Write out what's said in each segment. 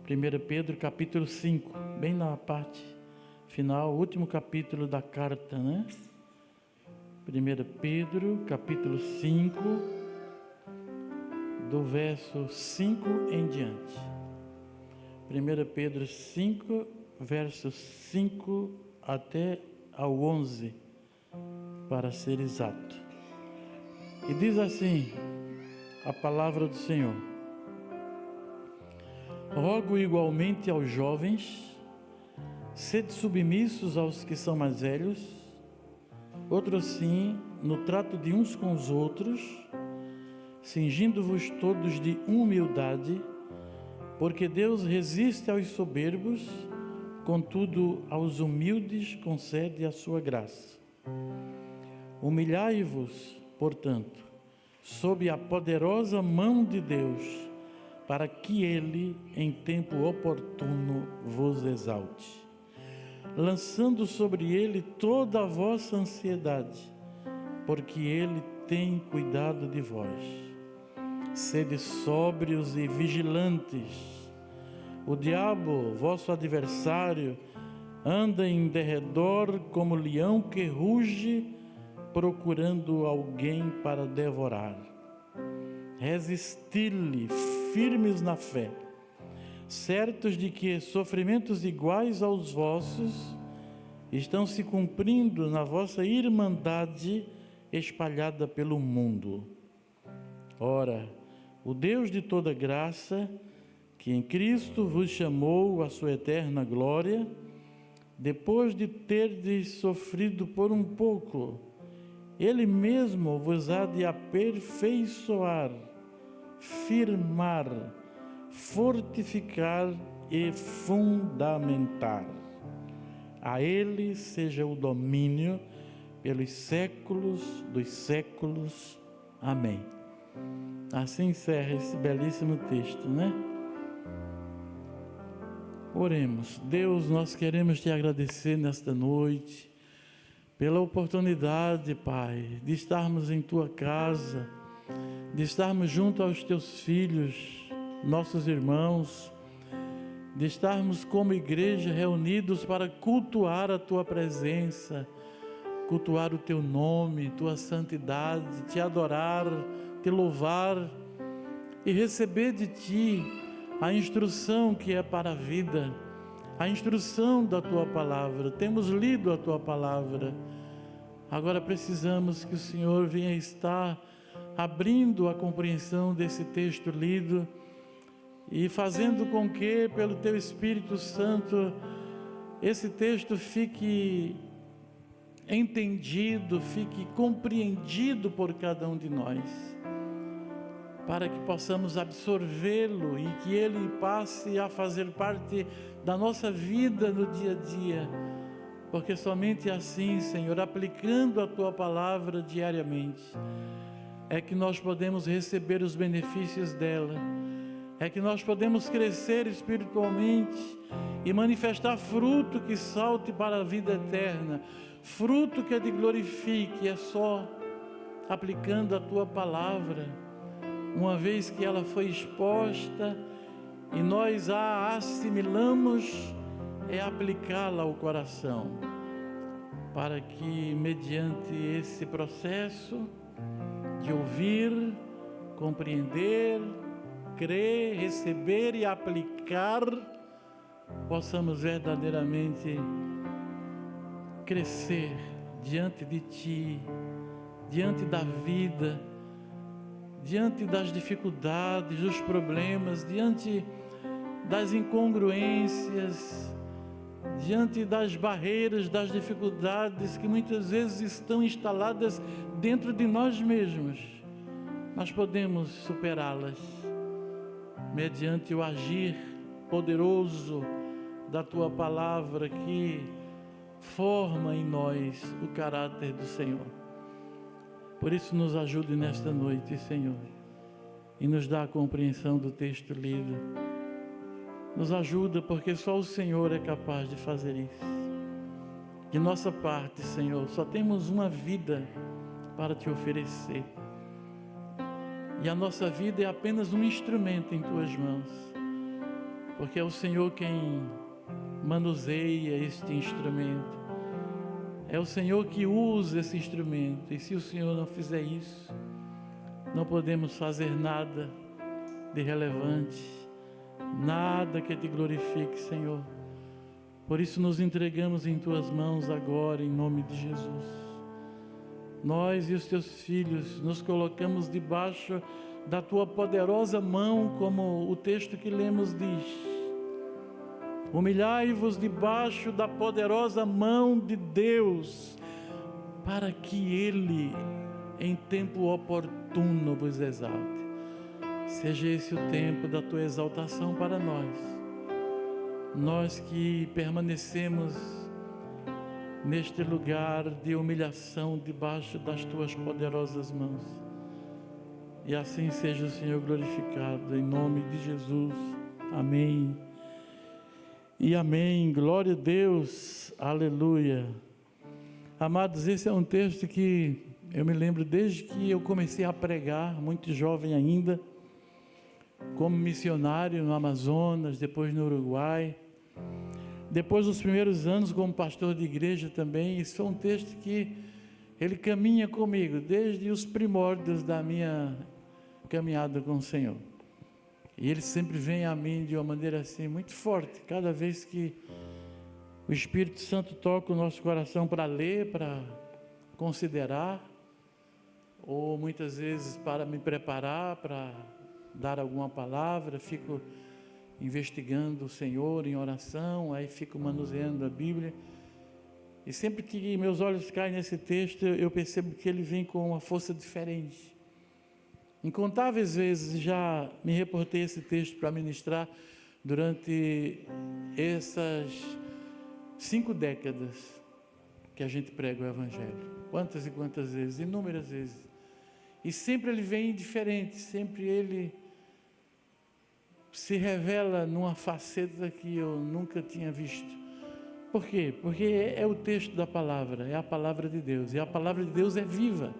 1 Pedro capítulo 5, bem na parte final, último capítulo da carta, né? 1 Pedro capítulo 5, do verso 5 em diante. 1 Pedro 5, versos 5 até ao 11, para ser exato. E diz assim a palavra do Senhor: rogo igualmente aos jovens, sede submissos aos que são mais velhos, outro sim, no trato de uns com os outros, cingindo-vos todos de humildade, porque Deus resiste aos soberbos, contudo aos humildes concede a sua graça. Humilhai-vos, portanto, sob a poderosa mão de Deus, para que Ele, em tempo oportuno, vos exalte, lançando sobre Ele toda a vossa ansiedade, porque Ele tem cuidado de vós. Sede sóbrios e vigilantes. O diabo, vosso adversário, anda em derredor como leão que ruge, procurando alguém para devorar. Resisti-lhe, firmes na fé, certos de que sofrimentos iguais aos vossos estão se cumprindo na vossa irmandade espalhada pelo mundo. Ora, o Deus de toda graça, que em Cristo vos chamou à sua eterna glória, depois de terdes sofrido por um pouco, Ele mesmo vos há de aperfeiçoar, firmar, fortificar e fundamentar. A Ele seja o domínio pelos séculos dos séculos. Amém. Assim encerra esse belíssimo texto, né? Oremos. Deus, nós queremos te agradecer nesta noite pela oportunidade, Pai, de estarmos em tua casa, de estarmos junto aos teus filhos, nossos irmãos, de estarmos como igreja reunidos para cultuar a tua presença, cultuar o teu nome, tua santidade, te adorar, te louvar e receber de ti a instrução que é para a vida, a instrução da tua palavra. Temos lido a tua palavra, agora precisamos que o Senhor venha estar abrindo a compreensão desse texto lido e fazendo com que, pelo teu Espírito Santo, esse texto fique entendido, fique compreendido por cada um de nós, para que possamos absorvê-lo e que ele passe a fazer parte da nossa vida no dia a dia, porque somente assim, Senhor, aplicando a tua palavra diariamente, é que nós podemos receber os benefícios dela, é que nós podemos crescer espiritualmente e manifestar fruto que salte para a vida eterna, fruto que te glorifique. É só aplicando a tua palavra, uma vez que ela foi exposta e nós a assimilamos, é aplicá-la ao coração, para que mediante esse processo de ouvir, compreender, crer, receber e aplicar, possamos verdadeiramente crescer diante de ti, diante da vida, diante das dificuldades, dos problemas, diante das incongruências, diante das barreiras, das dificuldades que muitas vezes estão instaladas dentro de nós mesmos. Nós podemos superá-las mediante o agir poderoso da tua palavra, que forma em nós o caráter do Senhor. Por isso nos ajude nesta noite, Senhor, e nos dá a compreensão do texto lido. Nos ajuda, porque só o Senhor é capaz de fazer isso. De nossa parte, Senhor, só temos uma vida para te oferecer, e a nossa vida é apenas um instrumento em tuas mãos. porque é o Senhor quem manuseia este instrumento. É o Senhor que usa esse instrumento, e se o Senhor não fizer isso, não podemos fazer nada de relevante, nada que te glorifique, Senhor. Por isso nos entregamos em Tuas mãos agora, em nome de Jesus. Nós e os Teus filhos nos colocamos debaixo da Tua poderosa mão, como o texto que lemos diz. Humilhai-vos debaixo da poderosa mão de Deus, para que Ele, em tempo oportuno, vos exalte. Seja esse o tempo da Tua exaltação para nós. Nós que permanecemos neste lugar de humilhação debaixo das Tuas poderosas mãos. E assim seja o Senhor glorificado, em nome de Jesus. Amém. E amém, glória a Deus, aleluia. Amados, esse é um texto que eu me lembro desde que eu comecei a pregar, muito jovem ainda, como missionário no Amazonas, depois no Uruguai, depois dos primeiros anos como pastor de igreja também. Isso é um texto que ele caminha comigo desde os primórdios da minha caminhada com o Senhor. E ele sempre vem a mim de uma maneira assim muito forte, cada vez que o Espírito Santo toca o nosso coração para ler, para considerar, ou muitas vezes para me preparar, para dar alguma palavra. Fico investigando o Senhor em oração, aí fico manuseando a Bíblia, e sempre que meus olhos caem nesse texto, eu percebo que ele vem com uma força diferente. Incontáveis vezes já me reportei esse texto para ministrar durante essas 5 décadas que a gente prega o Evangelho. Quantas e quantas vezes, inúmeras vezes. E sempre ele vem diferente, sempre ele se revela numa faceta que eu nunca tinha visto. Por quê? Porque é o texto da palavra, é a palavra de Deus, e a palavra de Deus é viva.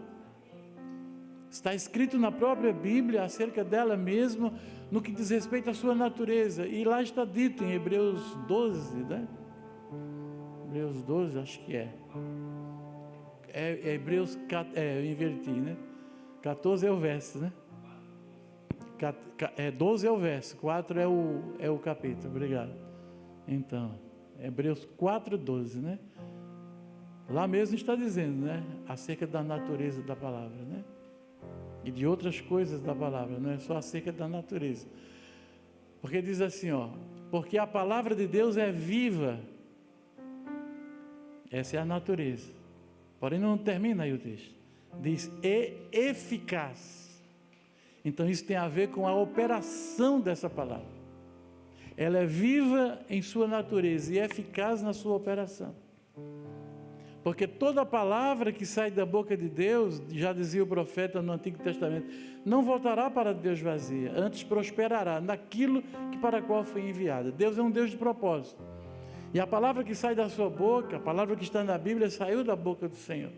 Está escrito na própria Bíblia acerca dela mesma, no que diz respeito à sua natureza. E lá está dito em Hebreus 12, né? Hebreus 12, acho que é Hebreus, eu inverti, né? 14 é o verso, né? 12 é o verso, 4 é o capítulo, obrigado. Então, Hebreus 4, 12, né? Lá mesmo está dizendo, né? Acerca da natureza da palavra, né? E de outras coisas da palavra, não é só acerca da natureza. Porque diz assim, ó, porque a palavra de Deus é viva. Essa é a natureza. Porém não termina aí o texto. Diz, e eficaz. Então isso tem a ver com a operação dessa palavra. Ela é viva em sua natureza e eficaz na sua operação. Porque toda palavra que sai da boca de Deus, já dizia o profeta no Antigo Testamento, não voltará para Deus vazia, antes prosperará naquilo que para qual foi enviada. Deus é um Deus de propósito. E a palavra que sai da sua boca, a palavra que está na Bíblia, saiu da boca do Senhor.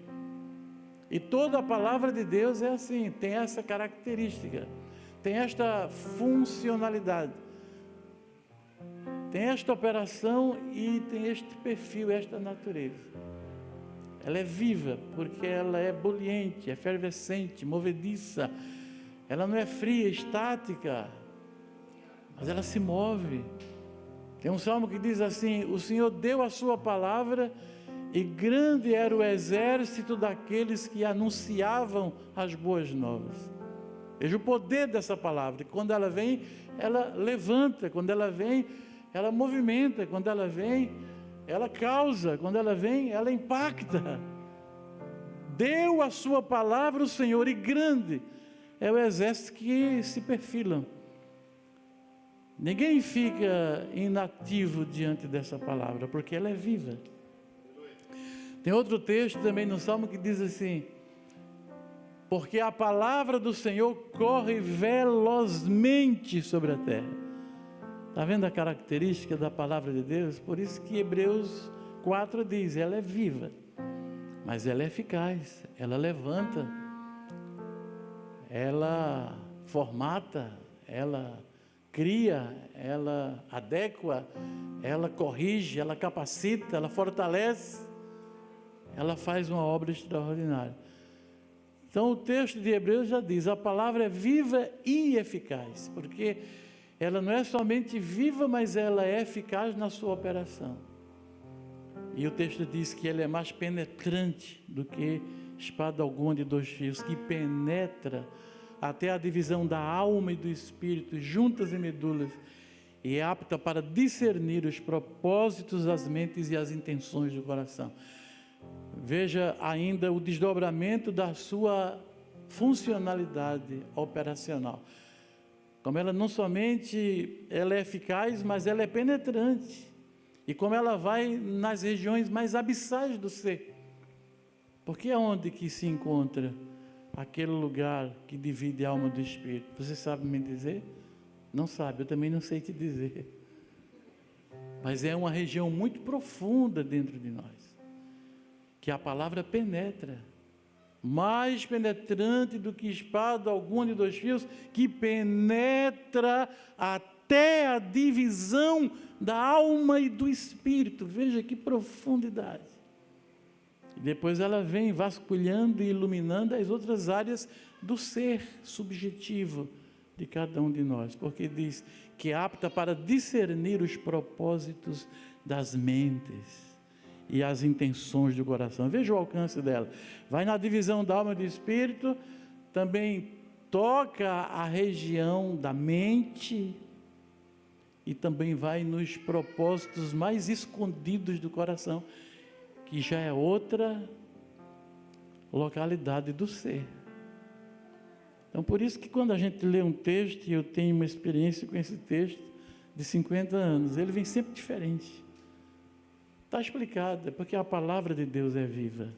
E toda a palavra de Deus é assim, tem essa característica, tem esta funcionalidade, tem esta operação e tem este perfil, esta natureza. Ela é viva, porque ela é ebuliente, efervescente, movediça. Ela não é fria, estática, mas ela se move. Tem um salmo que diz assim, o Senhor deu a sua palavra e grande era o exército daqueles que anunciavam as boas novas. Veja o poder dessa palavra. Quando ela vem, ela levanta. Quando ela vem, ela movimenta. Quando ela vem, ela causa. Quando ela vem, ela impacta. Deu a sua palavra o Senhor, e grande é o exército que se perfilam. Ninguém fica inativo diante dessa palavra, porque ela é viva. Tem outro texto também no Salmo que diz assim, porque a palavra do Senhor corre velozmente sobre a terra. Está vendo a característica da palavra de Deus? Por isso que Hebreus 4 diz, ela é viva, mas ela é eficaz, ela levanta, ela formata, ela cria, ela adequa, ela corrige, ela capacita, ela fortalece, ela faz uma obra extraordinária. Então o texto de Hebreus já diz, a palavra é viva e eficaz, porque ela não é somente viva, mas ela é eficaz na sua operação. E o texto diz que ela é mais penetrante do que espada alguma de dois fios, que penetra até a divisão da alma e do espírito, juntas e medulas, e é apta para discernir os propósitos, as mentes e as intenções do coração. Veja ainda o desdobramento da sua funcionalidade operacional. Como ela não somente ela é eficaz, mas ela é penetrante. E como ela vai nas regiões mais abissais do ser. Porque é onde que se encontra aquele lugar que divide a alma do espírito? Você sabe me dizer? Não sabe, eu também não sei te dizer. Mas é uma região muito profunda dentro de nós, que a palavra penetra, mais penetrante do que espada alguma de dois fios, que penetra até a divisão da alma e do espírito. Veja que profundidade. E depois ela vem vasculhando e iluminando as outras áreas do ser subjetivo de cada um de nós, porque diz que é apta para discernir os propósitos das mentes e as intenções do coração. Veja o alcance dela. Vai na divisão da alma e do espírito, também toca a região da mente e também vai nos propósitos mais escondidos do coração, que já é outra localidade do ser. Então, por isso que quando a gente lê um texto, e eu tenho uma experiência com esse texto de 50 anos, ele vem sempre diferente. Está explicado, é porque a palavra de Deus é viva.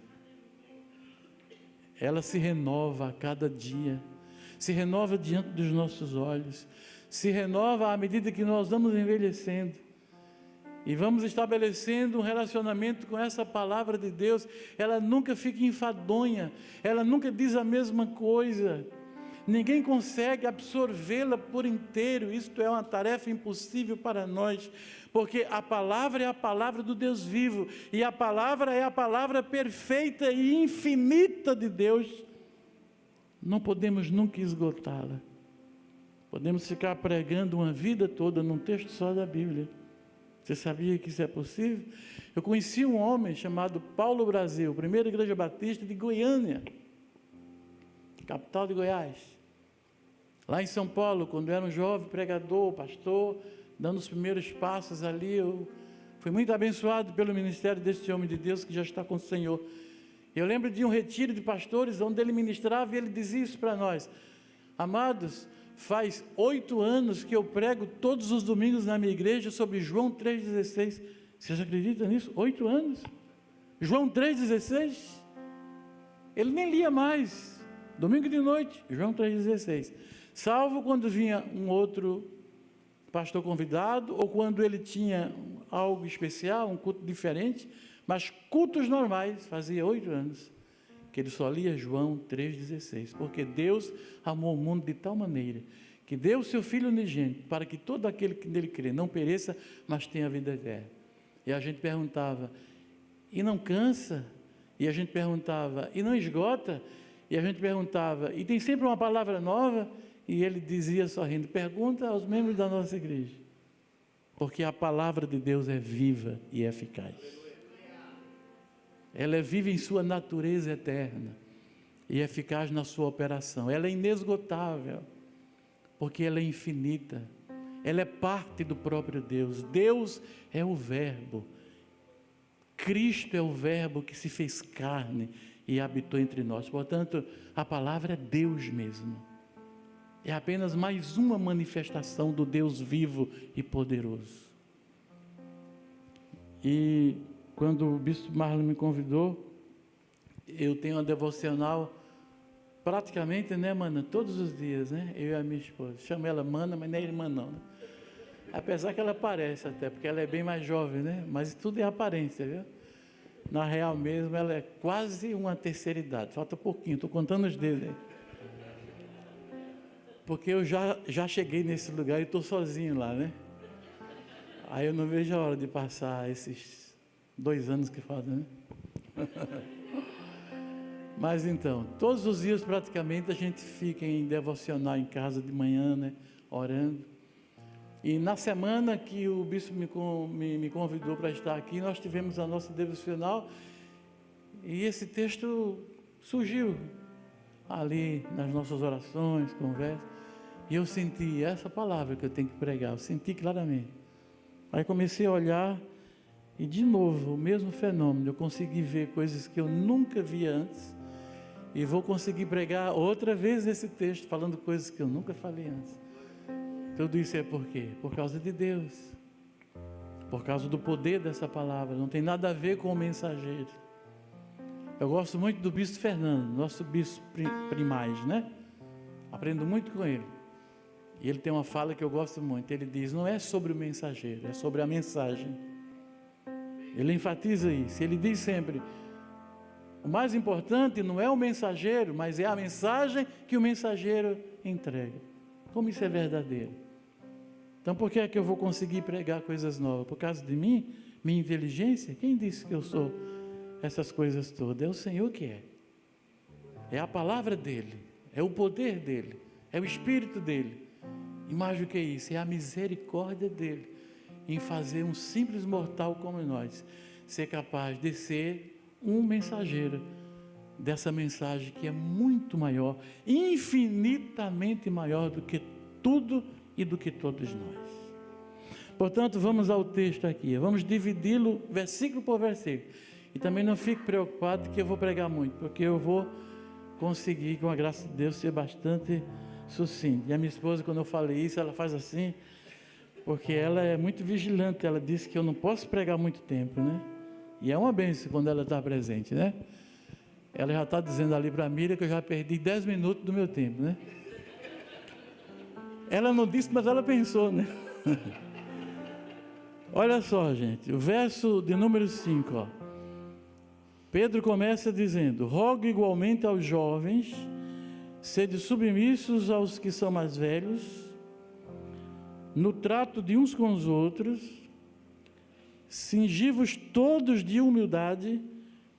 Ela se renova a cada dia, se renova diante dos nossos olhos, se renova à medida que nós vamos envelhecendo. E vamos estabelecendo um relacionamento com essa palavra de Deus. Ela nunca fica enfadonha, ela nunca diz a mesma coisa. Ninguém consegue absorvê-la por inteiro. Isto é uma tarefa impossível para nós, porque a palavra é a palavra do Deus vivo, e a palavra é a palavra perfeita e infinita de Deus. Não podemos nunca esgotá-la. Podemos ficar pregando uma vida toda num texto só da Bíblia. Você sabia que isso é possível? Eu conheci um homem chamado Paulo Brasil, primeira igreja batista de Goiânia, capital de Goiás. Lá em São Paulo, quando eu era um jovem pregador, pastor, dando os primeiros passos ali, eu fui muito abençoado pelo ministério desse homem de Deus que já está com o Senhor. Eu lembro de um retiro de pastores onde ele ministrava e ele dizia isso para nós: amados, faz 8 anos que eu prego todos os domingos na minha igreja sobre João 3,16. Vocês acreditam nisso? 8 anos? João 3,16? Ele nem lia mais. Domingo de noite, João 3,16. Salvo quando vinha um outro pastor convidado, ou quando ele tinha algo especial, um culto diferente, mas cultos normais, fazia 8 anos, que ele só lia João 3,16, porque Deus amou o mundo de tal maneira, que deu o seu Filho unigênito, para que todo aquele que nele crê não pereça, mas tenha a vida eterna. E a gente perguntava, e não cansa? E a gente perguntava, e não esgota? E a gente perguntava, e tem sempre uma palavra nova? E ele dizia sorrindo, pergunta aos membros da nossa igreja, porque a palavra de Deus é viva e eficaz. Ela é viva em sua natureza eterna e eficaz na sua operação. Ela é inesgotável, porque ela é infinita. Ela é parte do próprio Deus. Deus é o Verbo. Cristo é o Verbo que se fez carne e habitou entre nós. Portanto, a palavra é Deus mesmo. É apenas mais uma manifestação do Deus vivo e poderoso. E quando o bispo Marlon me convidou, eu tenho uma devocional praticamente, né, mana, todos os dias, né, eu e a minha esposa. Chamo ela mana, mas não é irmã não, né? Apesar que ela parece até, porque ela é bem mais jovem, né, mas tudo é aparência, viu? Na real mesmo, ela é quase uma terceira idade, falta pouquinho, estou contando os dedos aí. porque eu já cheguei nesse lugar e estou sozinho lá, né? Aí eu não vejo a hora de passar esses 2 anos que faltam, né? Mas então, todos os dias praticamente a gente fica em devocional em casa de manhã, né? Orando. E na semana que o bispo me convidou para estar aqui, nós tivemos a nossa devocional e esse texto surgiu ali nas nossas orações, conversas, e eu senti essa palavra que eu tenho que pregar, eu senti claramente. Aí comecei a olhar e de novo, o mesmo fenômeno, eu consegui ver coisas que eu nunca vi antes e vou conseguir pregar outra vez esse texto, falando coisas que eu nunca falei antes. Tudo isso é por quê? Por causa de Deus, por causa do poder dessa palavra, não tem nada a ver com o mensageiro. Eu gosto muito do bispo Fernando, nosso bispo primaz, né? Aprendo muito com ele. E ele tem uma fala que eu gosto muito, ele diz, não é sobre o mensageiro, é sobre a mensagem. Ele enfatiza isso, ele diz sempre, o mais importante não é o mensageiro, mas é a mensagem que o mensageiro entrega. Como isso é verdadeiro? Então por que é que eu vou conseguir pregar coisas novas? Por causa de mim? Minha inteligência? Quem disse que eu sou essas coisas todas? É o Senhor que é. É a palavra dEle, é o poder dEle, é o Espírito dEle. E mais do que isso, é a misericórdia dEle em fazer um simples mortal como nós ser capaz de ser um mensageiro dessa mensagem que é muito maior, infinitamente maior do que tudo e do que todos nós. Portanto, vamos ao texto aqui, vamos dividi-lo versículo por versículo, e também não fique preocupado que eu vou pregar muito, porque eu vou conseguir, com a graça de Deus, ser bastante sucinto. E a minha esposa, quando eu falei isso, ela faz assim, porque ela é muito vigilante, ela disse que eu não posso pregar muito tempo, né? E é uma bênção quando ela está presente, né? Ela já está dizendo ali para a Miriam que eu já perdi 10 minutos do meu tempo, né? Ela não disse, mas ela pensou, né? Olha só, gente, o verso de número 5, ó. Pedro começa dizendo, rogo igualmente aos jovens, sede submissos aos que são mais velhos, no trato de uns com os outros, cingi-vos todos de humildade,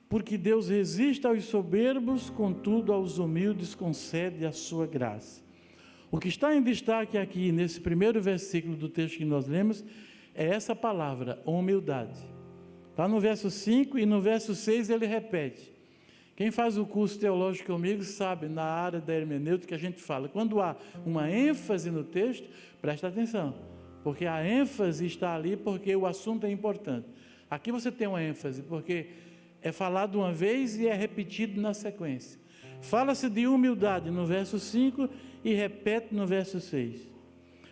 porque Deus resiste aos soberbos, contudo aos humildes concede a sua graça. O que está em destaque aqui, nesse primeiro versículo do texto que nós lemos, é essa palavra, humildade. Está no verso 5 e no verso 6 ele repete. Quem faz o curso teológico comigo sabe, na área da hermenêutica, a gente fala, quando há uma ênfase no texto, presta atenção, porque a ênfase está ali porque o assunto é importante. Aqui você tem uma ênfase, porque é falado uma vez e é repetido na sequência. Fala-se de humildade no verso 5 e repete no verso 6.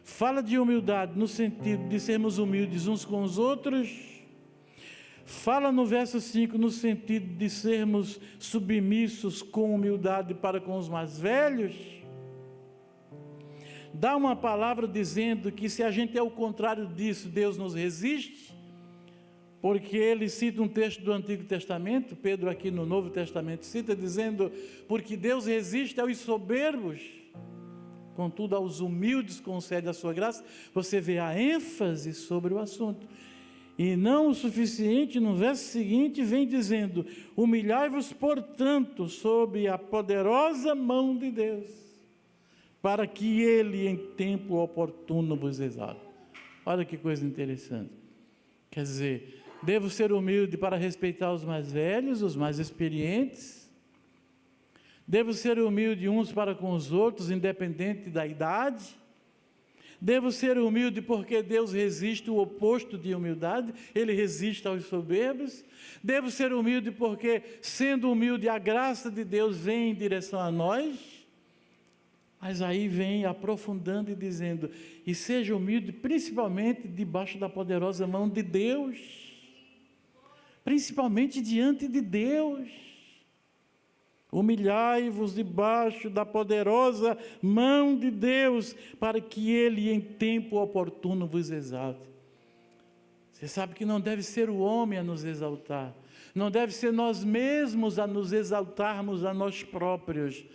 Fala de humildade no sentido de sermos humildes uns com os outros. Fala no verso 5 no sentido de sermos submissos com humildade para com os mais velhos. Dá uma palavra dizendo que se a gente é o contrário disso, Deus nos resiste. Porque ele cita um texto do Antigo Testamento, Pedro aqui no Novo Testamento cita, dizendo, porque Deus resiste aos soberbos, contudo aos humildes concede a sua graça. Você vê a ênfase sobre o assunto. E não o suficiente, no verso seguinte vem dizendo, humilhai-vos portanto sob a poderosa mão de Deus, para que ele em tempo oportuno vos exalte. Olha que coisa interessante. Quer dizer, devo ser humilde para respeitar os mais velhos, os mais experientes. Devo ser humilde uns para com os outros, independente da idade. Devo ser humilde porque Deus resiste o oposto de humildade, Ele resiste aos soberbos. Devo ser humilde porque, sendo humilde, a graça de Deus vem em direção a nós. Mas aí vem aprofundando e dizendo, e seja humilde principalmente debaixo da poderosa mão de Deus, principalmente diante de Deus. Humilhai-vos debaixo da poderosa mão de Deus, para que Ele em tempo oportuno vos exalte. Você sabe que não deve ser o homem a nos exaltar, não deve ser nós mesmos a nos exaltarmos a nós próprios,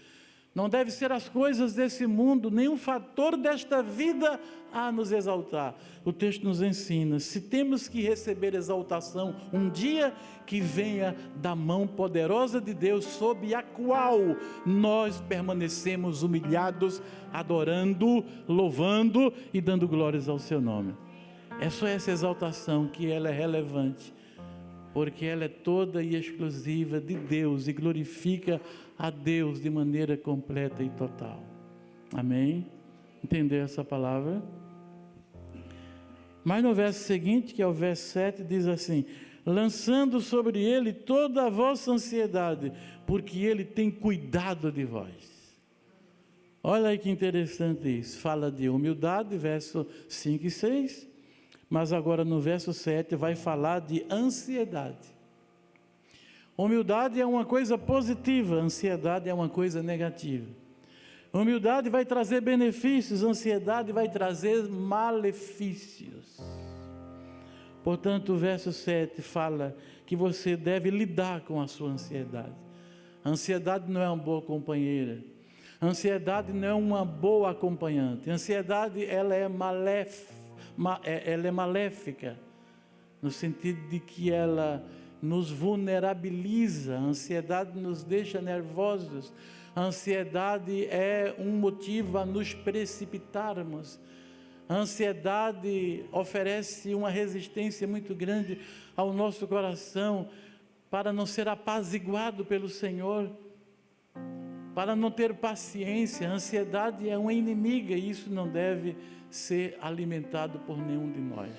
Não deve ser as coisas desse mundo, nenhum fator desta vida a nos exaltar. O texto nos ensina, se temos que receber exaltação um dia, que venha da mão poderosa de Deus, sob a qual nós permanecemos humilhados, adorando, louvando e dando glórias ao seu nome. É só essa exaltação que ela é relevante, porque ela é toda e exclusiva de Deus e glorifica a Deus de maneira completa e total. Amém? Entendeu essa palavra? Mas no verso seguinte, que é o verso 7, diz assim: lançando sobre ele toda a vossa ansiedade, porque ele tem cuidado de vós. Olha aí que interessante isso. Fala de humildade, verso 5 e 6, mas agora no verso 7 vai falar de ansiedade. Humildade é uma coisa positiva, ansiedade é uma coisa negativa. Humildade vai trazer benefícios, ansiedade vai trazer malefícios. Portanto, o verso 7 fala que você deve lidar com a sua ansiedade. A ansiedade não é uma boa companheira. A ansiedade não é uma boa acompanhante. A ansiedade, ela é maléfica, no sentido de que ela nos vulnerabiliza. A ansiedade nos deixa nervosos. A ansiedade é um motivo a nos precipitarmos. A ansiedade oferece uma resistência muito grande ao nosso coração para não ser apaziguado pelo Senhor, para não ter paciência. A ansiedade é uma inimiga e isso não deve ser alimentado por nenhum de nós.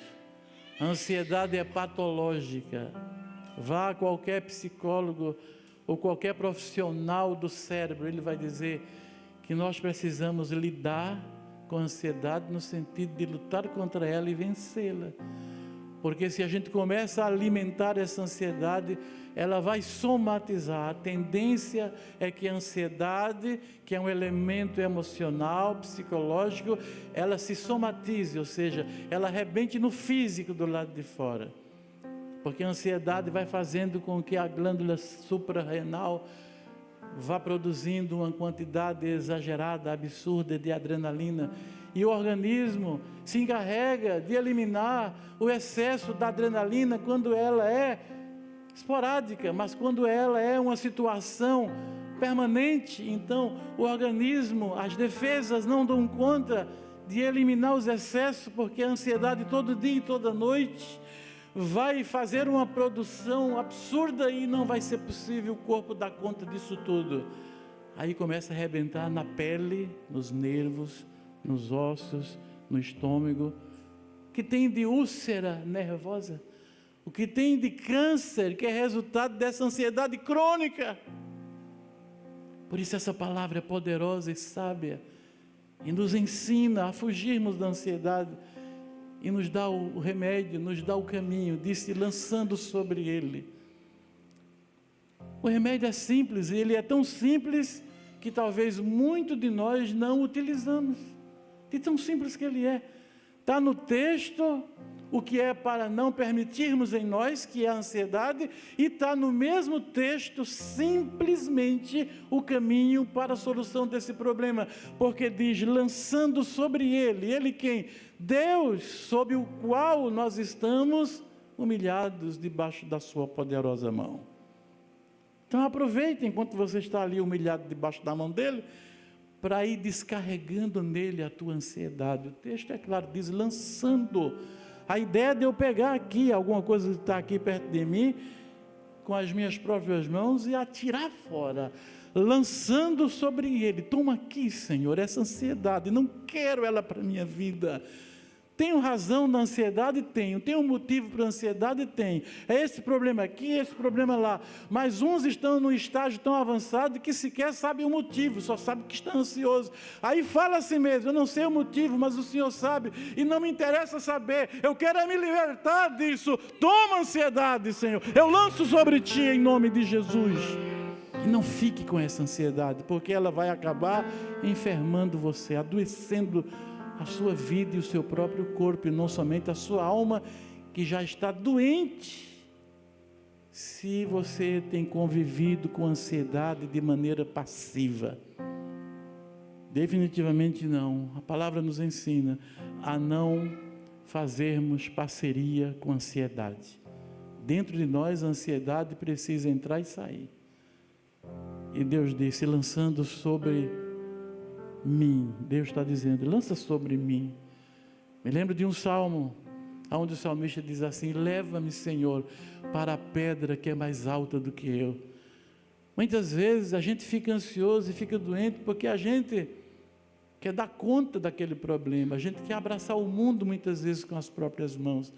A ansiedade é patológica. Vá a qualquer psicólogo ou qualquer profissional do cérebro, ele vai dizer que nós precisamos lidar com a ansiedade no sentido de lutar contra ela e vencê-la. Porque se a gente começa a alimentar essa ansiedade, ela vai somatizar. A tendência é que a ansiedade, que é um elemento emocional, psicológico, ela se somatize, ou seja, ela arrebente no físico do lado de fora. Porque a ansiedade vai fazendo com que a glândula suprarrenal vá produzindo uma quantidade exagerada, absurda de adrenalina. E o organismo se encarrega de eliminar o excesso da adrenalina quando ela é esporádica, mas quando ela é uma situação permanente, então o organismo, as defesas não dão conta de eliminar os excessos, porque a ansiedade todo dia e toda noite vai fazer uma produção absurda e não vai ser possível o corpo dar conta disso tudo. Aí começa a arrebentar na pele, nos nervos, nos ossos, no estômago. O que tem de úlcera nervosa, o que tem de câncer, que é resultado dessa ansiedade crônica. Por isso essa palavra é poderosa e sábia e nos ensina a fugirmos da ansiedade e nos dá o remédio, nos dá o caminho, disse, lançando sobre ele. O remédio é simples, e ele é tão simples que talvez muito de nós não utilizamos, de tão simples que ele é. Está no texto o que é para não permitirmos em nós, que é a ansiedade, e está no mesmo texto simplesmente o caminho para a solução desse problema, porque diz, lançando sobre ele, ele quem? Deus, sob o qual nós estamos humilhados debaixo da sua poderosa mão. Então aproveite enquanto você está ali humilhado debaixo da mão dele, para ir descarregando nele a tua ansiedade. O texto é claro, diz lançando. A ideia de eu pegar aqui alguma coisa que está aqui perto de mim, com as minhas próprias mãos e atirar fora, lançando sobre ele. Toma aqui, Senhor, essa ansiedade, não quero ela para a minha vida. Tenho razão na ansiedade? Tenho. Tenho um motivo para a ansiedade? Tenho. É esse problema aqui, esse problema lá. Mas uns estão num estágio tão avançado que sequer sabem o motivo, só sabem que estão ansiosos. Aí fala assim mesmo, eu não sei o motivo, mas o Senhor sabe, e não me interessa saber, eu quero é me libertar disso. Toma ansiedade, Senhor, eu lanço sobre ti em nome de Jesus. E não fique com essa ansiedade, porque ela vai acabar enfermando você, adoecendo a sua vida e o seu próprio corpo, e não somente a sua alma, que já está doente, se você tem convivido com ansiedade de maneira passiva. Definitivamente não. A palavra nos ensina a não fazermos parceria com a ansiedade. Dentro de nós a ansiedade precisa entrar e sair. E Deus disse, lançando sobre mim, Deus está dizendo, lança sobre mim. Me lembro de um salmo, onde o salmista diz assim, leva-me, Senhor, para a pedra que é mais alta do que eu. Muitas vezes a gente fica ansioso e fica doente porque a gente quer dar conta daquele problema, a gente quer abraçar o mundo muitas vezes com as próprias mãos.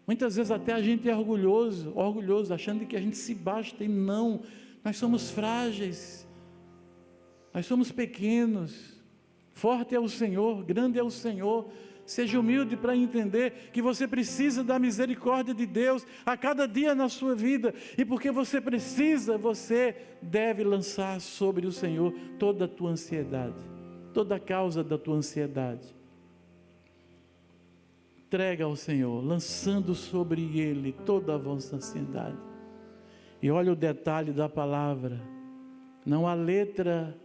Muitas vezes até a gente é orgulhoso, achando que a gente se basta, e não, nós somos frágeis, nós somos pequenos, forte é o Senhor, grande é o Senhor. Seja humilde para entender que você precisa da misericórdia de Deus a cada dia na sua vida, e porque você precisa, você deve lançar sobre o Senhor toda a tua ansiedade, toda a causa da tua ansiedade. Entrega ao Senhor, lançando sobre Ele toda a vossa ansiedade. E olha o detalhe da palavra, não há letra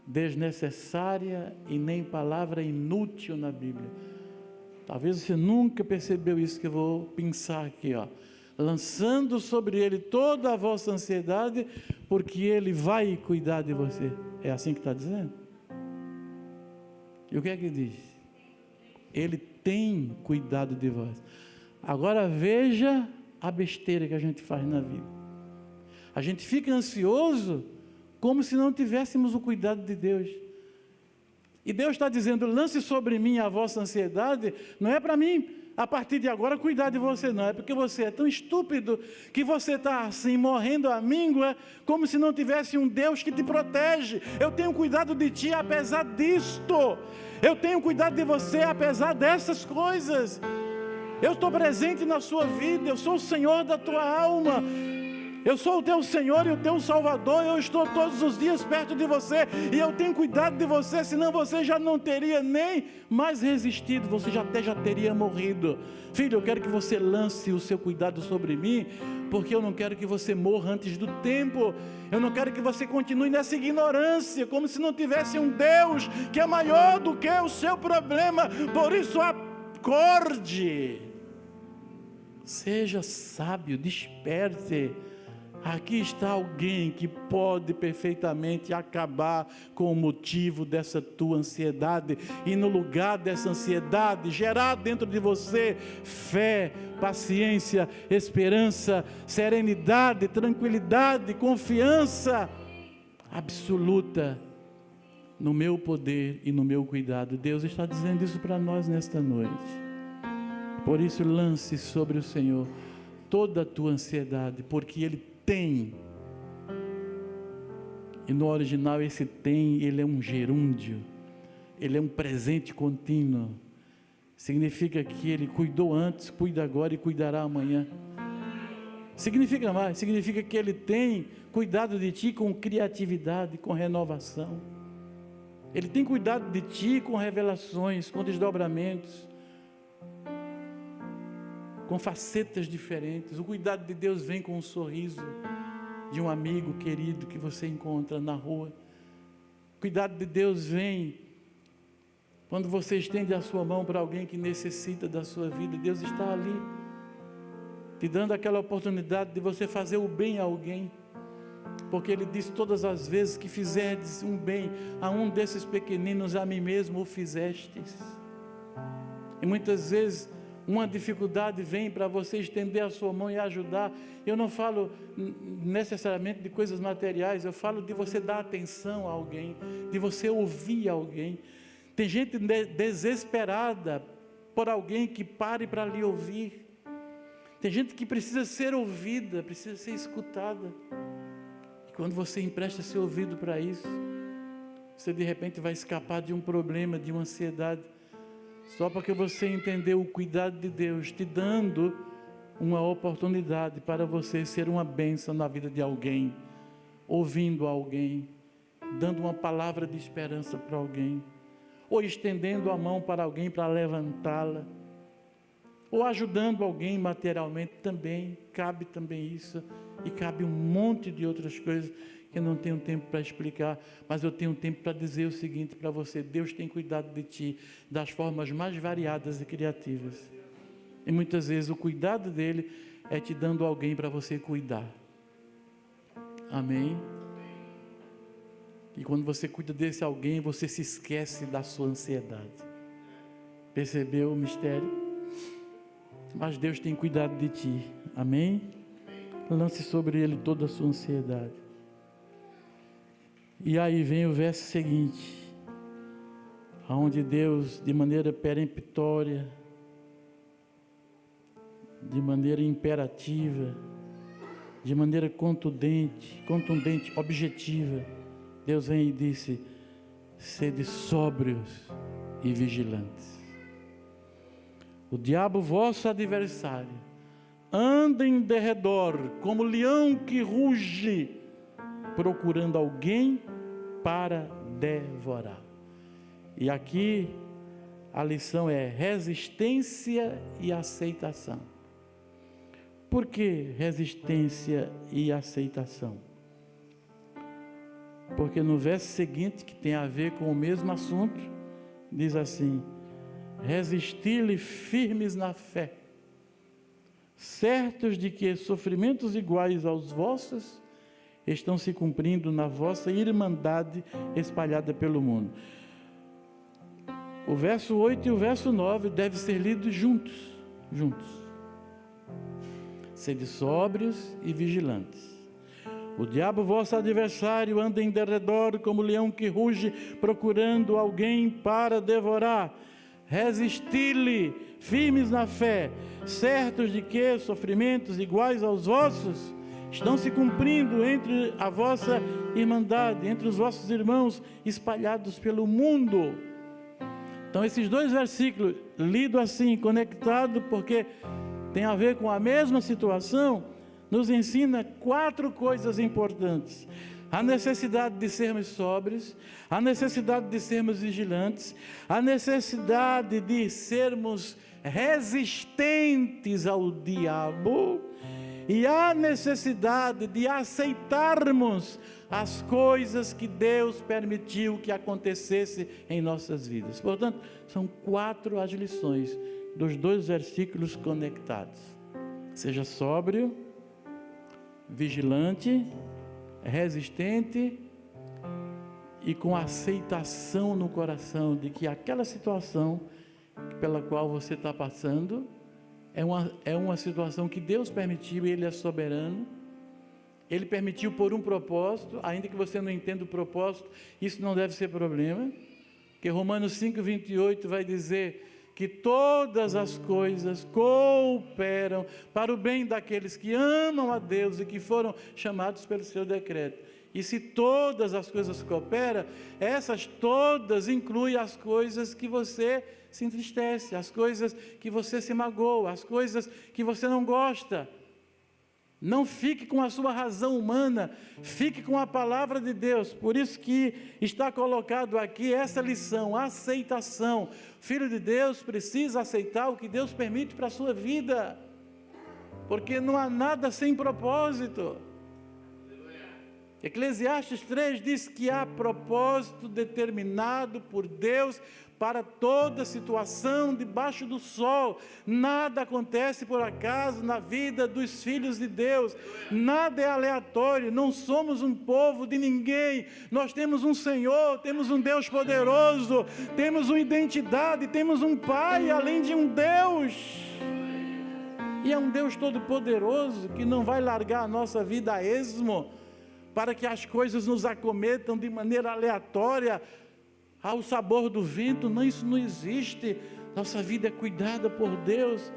desnecessária e nem palavra inútil na Bíblia. Talvez você nunca percebeu isso que eu vou pensar aqui, ó. Lançando sobre Ele toda a vossa ansiedade, porque Ele vai cuidar de você. É assim que está dizendo? E o que é que diz? Ele tem cuidado de vós. Agora veja a besteira que a gente faz na vida. A gente fica ansioso como se não tivéssemos o cuidado de Deus. E Deus está dizendo, lance sobre mim a vossa ansiedade, não é para mim, a partir de agora, cuidar de você, não. É porque você é tão estúpido, que você está assim, morrendo à míngua, como se não tivesse um Deus que te protege. Eu tenho cuidado de ti apesar disto. Eu tenho cuidado de você apesar dessas coisas. Eu estou presente na sua vida, eu sou o Senhor da tua alma. Eu sou o teu Senhor e o teu Salvador, eu estou todos os dias perto de você, e eu tenho cuidado de você, senão você já não teria nem mais resistido, você já teria morrido. Filho, eu quero que você lance o seu cuidado sobre mim, porque eu não quero que você morra antes do tempo, eu não quero que você continue nessa ignorância, como se não tivesse um Deus que é maior do que o seu problema. Por isso acorde, seja sábio, desperte. Aqui está alguém que pode perfeitamente acabar com o motivo dessa tua ansiedade, e no lugar dessa ansiedade, gerar dentro de você fé, paciência, esperança, serenidade, tranquilidade, confiança absoluta no meu poder e no meu cuidado. Deus está dizendo isso para nós nesta noite. Por isso, lance sobre o Senhor toda a tua ansiedade, porque Ele tem. E no original esse tem, ele é um gerúndio, ele é um presente contínuo. Significa que Ele cuidou antes, cuida agora e cuidará amanhã. Significa mais, significa que Ele tem cuidado de ti com criatividade, com renovação. Ele tem cuidado de ti com revelações, com desdobramentos, com facetas diferentes. O cuidado de Deus vem com um sorriso de um amigo querido que você encontra na rua. O cuidado de Deus vem quando você estende a sua mão para alguém que necessita da sua vida. Deus está ali, te dando aquela oportunidade de você fazer o bem a alguém, porque Ele diz, todas as vezes que fizerdes um bem a um desses pequeninos, a mim mesmo o fizestes. E muitas vezes uma dificuldade vem para você estender a sua mão e ajudar. Eu não falo necessariamente de coisas materiais, eu falo de você dar atenção a alguém, de você ouvir alguém. Tem gente desesperada por alguém que pare para lhe ouvir. Tem gente que precisa ser ouvida, precisa ser escutada. E quando você empresta seu ouvido para isso, você de repente vai escapar de um problema, de uma ansiedade, só porque você entendeu o cuidado de Deus, te dando uma oportunidade para você ser uma bênção na vida de alguém, ouvindo alguém, dando uma palavra de esperança para alguém, ou estendendo a mão para alguém para levantá-la, ou ajudando alguém materialmente também, cabe também isso, e cabe um monte de outras coisas Eu não tenho tempo para explicar, mas eu tenho tempo para dizer o seguinte para você: Deus tem cuidado de ti das formas mais variadas e criativas. E muitas vezes o cuidado dele é te dando alguém para você cuidar. Amém? E quando você cuida desse alguém, você se esquece da sua ansiedade. Percebeu o mistério? Mas Deus tem cuidado de ti. Amém? Lance sobre ele toda a sua ansiedade. E aí vem o verso seguinte, onde Deus, de maneira peremptória, de maneira imperativa, de maneira contundente, objetiva, Deus vem e disse: sede sóbrios e vigilantes. O diabo, vosso adversário, anda em derredor como leão que ruge, procurando alguém para devorar. E aqui a lição é resistência e aceitação. Por que resistência e aceitação? Porque no verso seguinte, que tem a ver com o mesmo assunto, diz assim: resisti-lhe firmes na fé, certos de que sofrimentos iguais aos vossos estão se cumprindo na vossa irmandade espalhada pelo mundo. O verso 8 e o verso 9 devem ser lidos juntos. Sede sóbrios e vigilantes. O diabo, vosso adversário, anda em derredor como leão que ruge, procurando alguém para devorar. Resisti-lhe firmes na fé, certos de que sofrimentos iguais aos vossos estão se cumprindo entre a vossa irmandade, entre os vossos irmãos espalhados pelo mundo. Então esses dois versículos, lido assim, conectado, porque tem a ver com a mesma situação, nos ensina 4 coisas importantes: a necessidade de sermos sóbrios, a necessidade de sermos vigilantes, a necessidade de sermos resistentes ao diabo e a necessidade de aceitarmos as coisas que Deus permitiu que acontecesse em nossas vidas. Portanto, são 4 as lições dos 2 versículos conectados. Seja sóbrio, vigilante, resistente e com aceitação no coração de que aquela situação pela qual você está passando é uma situação que Deus permitiu, e Ele é soberano. Ele permitiu por um propósito, ainda que você não entenda o propósito, isso não deve ser problema, porque Romanos 5:28 vai dizer que todas as coisas cooperam para o bem daqueles que amam a Deus e que foram chamados pelo seu decreto. E se todas as coisas cooperam, essas todas incluem as coisas que você se entristece, as coisas que você se magoa, as coisas que você não gosta. Não fique com a sua razão humana, fique com a palavra de Deus. Por isso que está colocado aqui essa lição, aceitação. Filho de Deus precisa aceitar o que Deus permite para a sua vida, porque não há nada sem propósito. Eclesiastes 3 diz que há propósito determinado por Deus para toda situação debaixo do sol. Nada acontece por acaso na vida dos filhos de Deus, nada é aleatório. Não somos um povo de ninguém, nós temos um Senhor, temos um Deus poderoso, temos uma identidade, temos um Pai além de um Deus, e é um Deus todo poderoso que não vai largar a nossa vida a esmo para que as coisas nos acometam de maneira aleatória, ao sabor do vento. Não, isso não existe. Nossa vida é cuidada por Deus.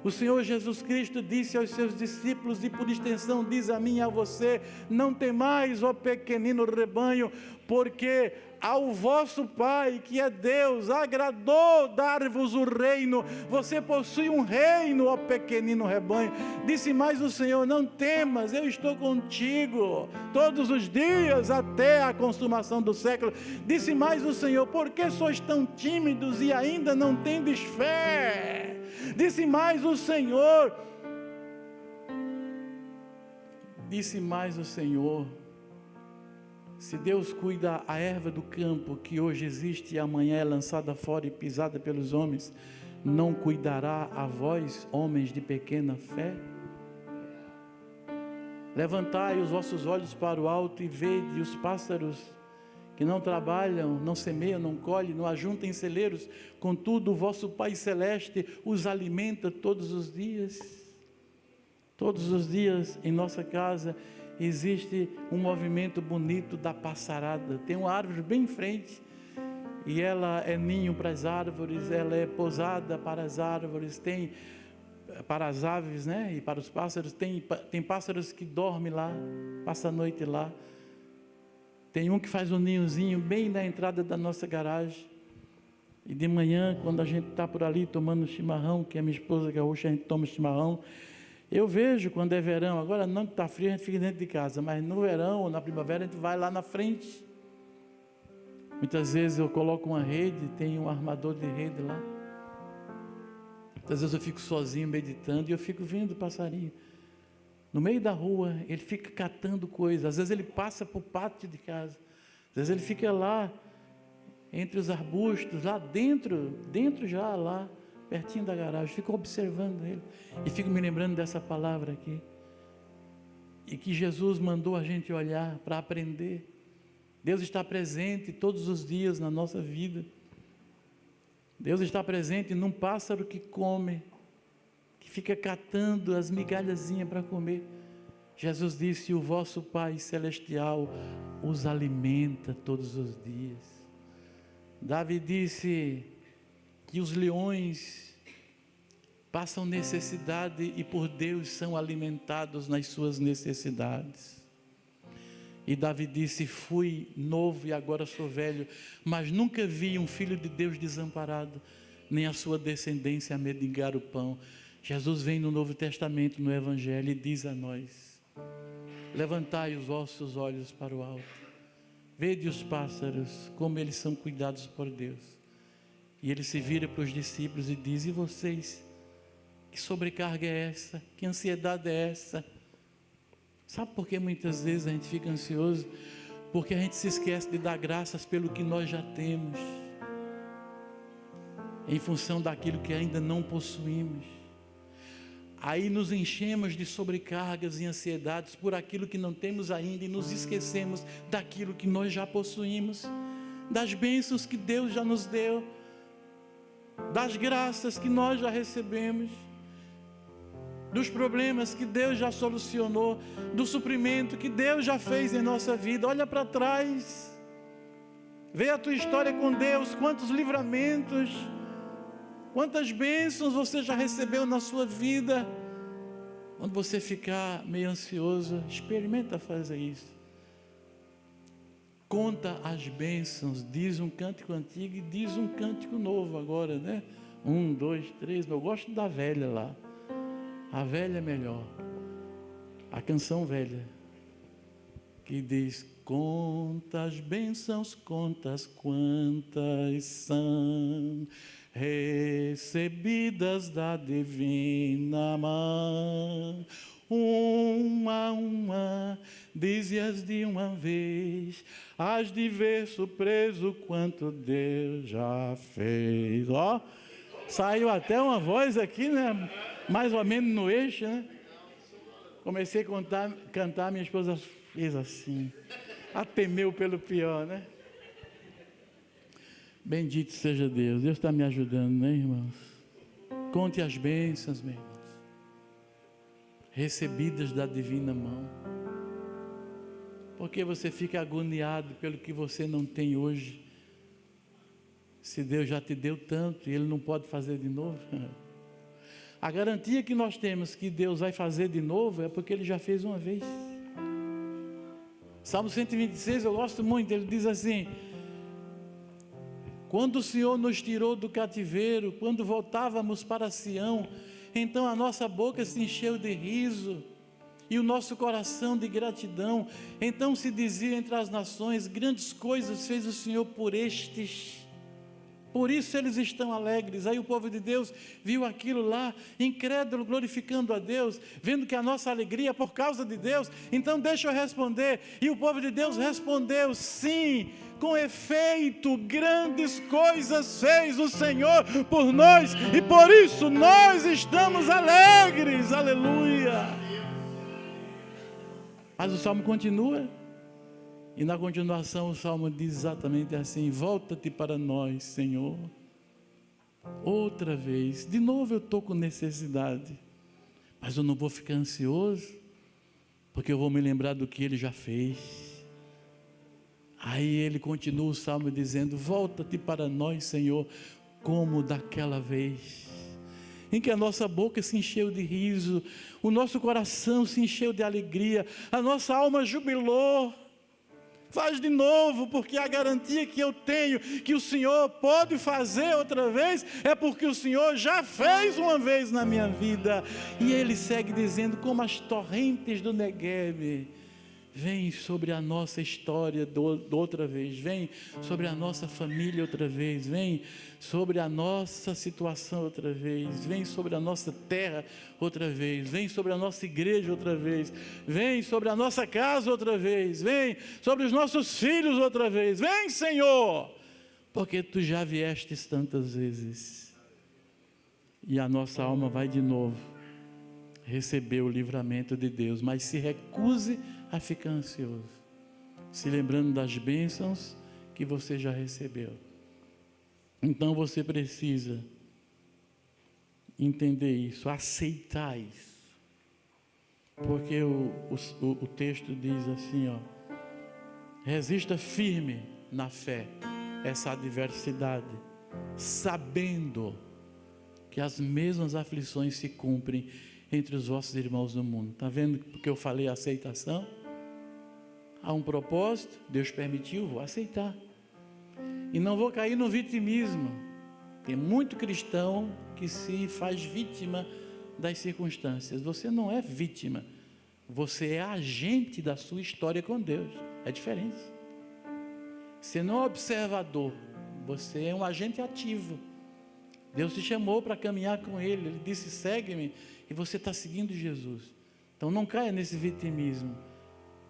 O Senhor Jesus Cristo disse aos seus discípulos, e por extensão diz a mim e a você: não temais, ó pequenino rebanho, porque ao vosso Pai, que é Deus, agradou dar-vos o reino. Você possui um reino, ó pequenino rebanho. Disse mais o Senhor: não temas, eu estou contigo todos os dias até a consumação do século. Disse mais o Senhor: por que sois tão tímidos e ainda não tendes fé? Disse mais o Senhor, Se Deus cuida a erva do campo, que hoje existe e amanhã é lançada fora e pisada pelos homens, não cuidará a vós, homens de pequena fé? Levantai os vossos olhos para o alto e vede os pássaros, que não trabalham, não semeiam, não colhem, não ajuntam em celeiros, contudo o vosso Pai Celeste os alimenta todos os dias. Todos os dias em nossa casa existe um movimento bonito da passarada. Tem uma árvore bem em frente, e ela é ninho para as árvores, ela é pousada para as árvores, tem para as aves, né? E para os pássaros, tem pássaros que dormem lá, passam a noite lá. Tem um que faz um ninhozinho bem na entrada da nossa garagem. E de manhã, quando a gente está por ali tomando chimarrão, que a minha esposa gaúcha, a gente toma chimarrão, eu vejo quando é verão, agora não que está frio, a gente fica dentro de casa, mas no verão ou na primavera a gente vai lá na frente. Muitas vezes eu coloco uma rede, tem um armador de rede lá. Muitas vezes eu fico sozinho meditando e eu fico vendo o passarinho. No meio da rua, ele fica catando coisas. Às vezes ele passa para o pátio de casa. Às vezes ele fica lá, entre os arbustos, lá dentro já lá, pertinho da garagem. Fico observando ele e fico me lembrando dessa palavra aqui. E que Jesus mandou a gente olhar para aprender. Deus está presente todos os dias na nossa vida. Deus está presente num pássaro que come, que fica catando as migalhazinhas para comer. Jesus disse: o vosso Pai Celestial os alimenta todos os dias. Davi disse que os leões passam necessidade e por Deus são alimentados nas suas necessidades. E Davi disse: fui novo e agora sou velho, mas nunca vi um filho de Deus desamparado, nem a sua descendência a mendigar o pão. Jesus vem no Novo Testamento, no Evangelho, e diz a nós: levantai os vossos olhos para o alto, vede os pássaros, como eles são cuidados por Deus. E ele se vira para os discípulos e diz: e vocês? Que sobrecarga é essa? Que ansiedade é essa? Sabe por que muitas vezes a gente fica ansioso? Porque a gente se esquece de dar graças pelo que nós já temos, em função daquilo que ainda não possuímos. Aí nos enchemos de sobrecargas e ansiedades por aquilo que não temos ainda e nos esquecemos daquilo que nós já possuímos, das bênçãos que Deus já nos deu, das graças que nós já recebemos, dos problemas que Deus já solucionou, do suprimento que Deus já fez em nossa vida. Olha para trás, vê a tua história com Deus, quantos livramentos, quantas bênçãos você já recebeu na sua vida. Quando você ficar meio ansioso, experimenta fazer isso. Conta as bênçãos, diz um cântico antigo e diz um cântico novo agora, né? 1, 2, 3, eu gosto da velha lá. A velha é melhor, a canção velha, que diz: conta as bênçãos, contas quantas são recebidas da divina mão. Uma a uma, dize-as de uma vez, hás de ver surpreso quanto Deus já fez. Ó, saiu até uma voz aqui, né? Mais ou menos no eixo, né? Comecei a cantar, minha esposa fez assim, temeu pelo pior, né? Bendito seja Deus. Deus está me ajudando, né, irmãos? Conte as bênçãos, meus irmãos, recebidas da divina mão. Por que você fica agoniado pelo que você não tem hoje, se Deus já te deu tanto e Ele não pode fazer de novo? A garantia que nós temos que Deus vai fazer de novo é porque Ele já fez uma vez. Salmo 126, eu gosto muito, ele diz assim: quando o Senhor nos tirou do cativeiro, quando voltávamos para Sião, então a nossa boca se encheu de riso e o nosso coração de gratidão. Então se dizia entre as nações: grandes coisas fez o Senhor por estes. por isso eles estão alegres. Aí o povo de Deus viu aquilo lá, incrédulo, glorificando a Deus, vendo que a nossa alegria é por causa de Deus. Então deixa eu responder. E o povo de Deus respondeu: sim, com efeito, grandes coisas fez o Senhor por nós, e por isso nós estamos alegres. Aleluia! Mas o salmo continua, e na continuação o salmo diz exatamente assim: volta-te para nós, Senhor. Outra vez, de novo eu estou com necessidade, mas eu não vou ficar ansioso, porque eu vou me lembrar do que Ele já fez. Aí ele continua o salmo dizendo: volta-te para nós, Senhor, como daquela vez, em que a nossa boca se encheu de riso, o nosso coração se encheu de alegria, a nossa alma jubilou. Faz de novo, porque a garantia que eu tenho que o Senhor pode fazer outra vez, é porque o Senhor já fez uma vez na minha vida. E ele segue dizendo: como as torrentes do Negueb, vem sobre a nossa história outra vez, vem sobre a nossa família outra vez, vem sobre a nossa situação outra vez, vem sobre a nossa terra outra vez, vem sobre a nossa igreja outra vez, vem sobre a nossa casa outra vez, vem sobre os nossos filhos outra vez. Vem, Senhor, porque Tu já viestes tantas vezes. E a nossa alma vai de novo receber o livramento de Deus, mas se recuse a ficar ansioso, se lembrando das bênçãos que você já recebeu. Então você precisa entender isso, aceitar isso, porque o texto diz assim, ó: resista firme na fé essa adversidade, sabendo que as mesmas aflições se cumprem entre os vossos irmãos no mundo. Está vendo porque eu falei aceitação? Há um propósito, Deus permitiu, vou aceitar. E não vou cair no vitimismo. Tem muito cristão que se faz vítima das circunstâncias. Você não é vítima, você é agente da sua história com Deus. É diferente. Você não é observador, você é um agente ativo. Deus te chamou para caminhar com Ele. Ele disse: segue-me, e você está seguindo Jesus. Então não caia nesse vitimismo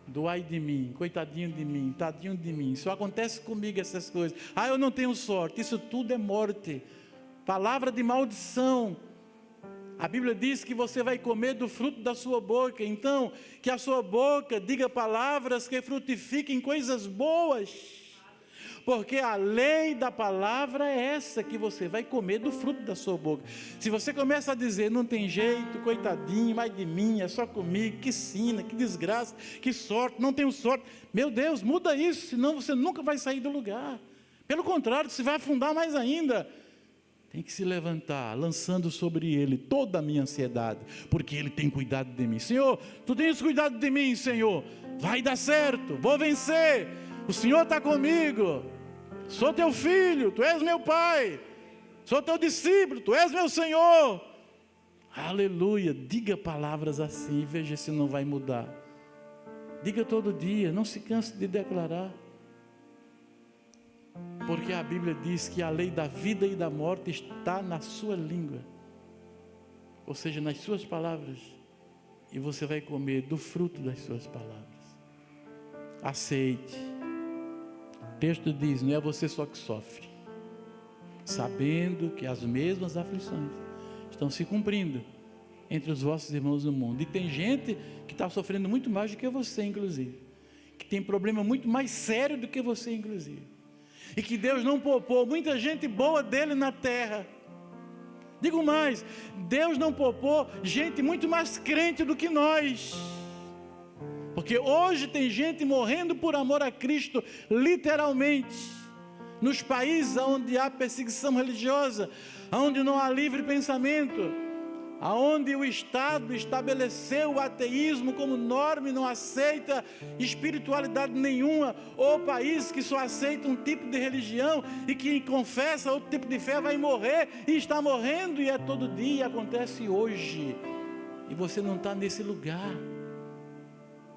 do ai de mim, coitadinho de mim, tadinho de mim, só acontece comigo essas coisas, eu não tenho sorte. Isso tudo é morte, palavra de maldição. A Bíblia diz que você vai comer do fruto da sua boca. Então que a sua boca diga palavras que frutifiquem coisas boas, porque a lei da palavra é essa, que você vai comer do fruto da sua boca. Se você começa a dizer: não tem jeito, coitadinho, ai de mim, é só comigo, que sina, que desgraça, que sorte, não tenho sorte. Meu Deus, muda isso, senão você nunca vai sair do lugar. Pelo contrário, você vai afundar mais ainda. Tem que se levantar, lançando sobre Ele toda a minha ansiedade, porque Ele tem cuidado de mim. Senhor, Tu tens cuidado de mim, Senhor, vai dar certo, vou vencer, o Senhor está comigo. Sou Teu filho, Tu és meu Pai, sou Teu discípulo, Tu és meu Senhor. Aleluia. Diga palavras assim, veja se não vai mudar. Diga todo dia, não se canse de declarar, porque a Bíblia diz que a lei da vida e da morte está na sua língua, ou seja, nas suas palavras, e você vai comer do fruto das suas palavras. Aceite. O texto diz: não é você só que sofre, sabendo que as mesmas aflições estão se cumprindo entre os vossos irmãos no mundo. E tem gente que está sofrendo muito mais do que você, inclusive, que tem problema muito mais sério do que você, inclusive, e que Deus não poupou muita gente boa dele na terra. Digo mais, Deus não poupou gente muito mais crente do que nós, porque hoje tem gente morrendo por amor a Cristo, literalmente, nos países onde há perseguição religiosa, onde não há livre pensamento, onde o Estado estabeleceu o ateísmo como norma e não aceita espiritualidade nenhuma, ou países que só aceitam um tipo de religião e quem confessa outro tipo de fé vai morrer, e está morrendo, e é todo dia, acontece hoje, e você não está nesse lugar.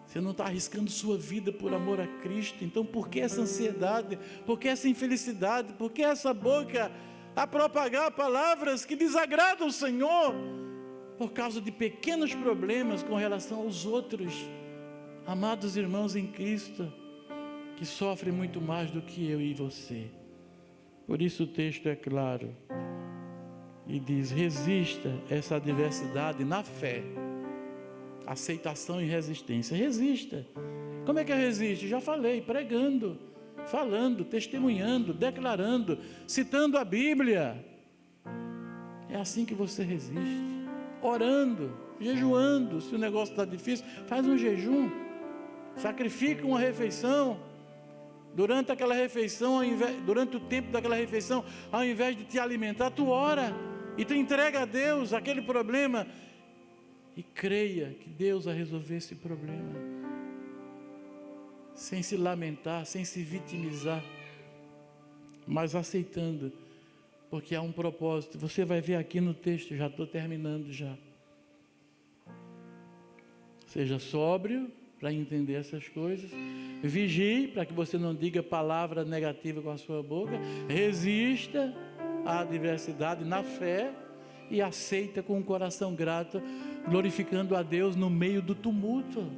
Você não está arriscando sua vida por amor a Cristo. Então por que essa ansiedade? Por que essa infelicidade? Por que essa boca a propagar palavras que desagradam o Senhor? Por causa de pequenos problemas com relação aos outros. Amados irmãos em Cristo, que sofrem muito mais do que eu e você. Por isso o texto é claro. E diz, resista essa adversidade na fé. Aceitação e resistência. Resista. Como é que eu resisto? Já falei, pregando, falando, testemunhando, declarando, citando a Bíblia. É assim que você resiste. Orando, jejuando. Se o negócio está difícil, faz um jejum. Sacrifica uma refeição. Durante aquela refeição, durante o tempo daquela refeição, ao invés de te alimentar, tu ora e tu entrega a Deus aquele problema. E creia que Deus vai resolver esse problema, sem se lamentar, sem se vitimizar, mas aceitando, porque há um propósito. Você vai ver aqui no texto, já estou terminando já. Seja sóbrio para entender essas coisas, vigie para que você não diga palavra negativa com a sua boca, resista à adversidade na fé e aceita com um coração grato, glorificando a Deus no meio do tumulto.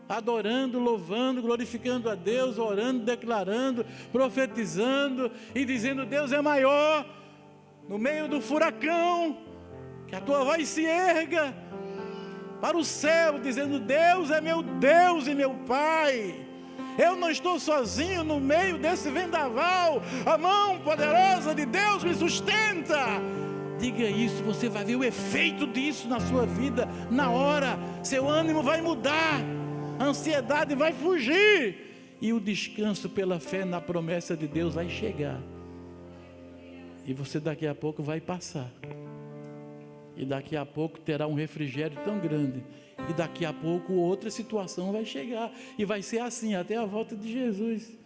Adorando, louvando, glorificando a Deus, orando, declarando, profetizando e dizendo: Deus é maior. No meio do furacão, que a tua voz se erga para o céu, dizendo: Deus é meu Deus e meu Pai. Eu não estou sozinho no meio desse vendaval. A mão poderosa de Deus me sustenta. Diga isso, você vai ver o efeito disso na sua vida, na hora. Seu ânimo vai mudar, a ansiedade vai fugir, e o descanso pela fé na promessa de Deus vai chegar. E você daqui a pouco vai passar. E daqui a pouco terá um refrigério tão grande. E daqui a pouco outra situação vai chegar. E vai ser assim até a volta de Jesus.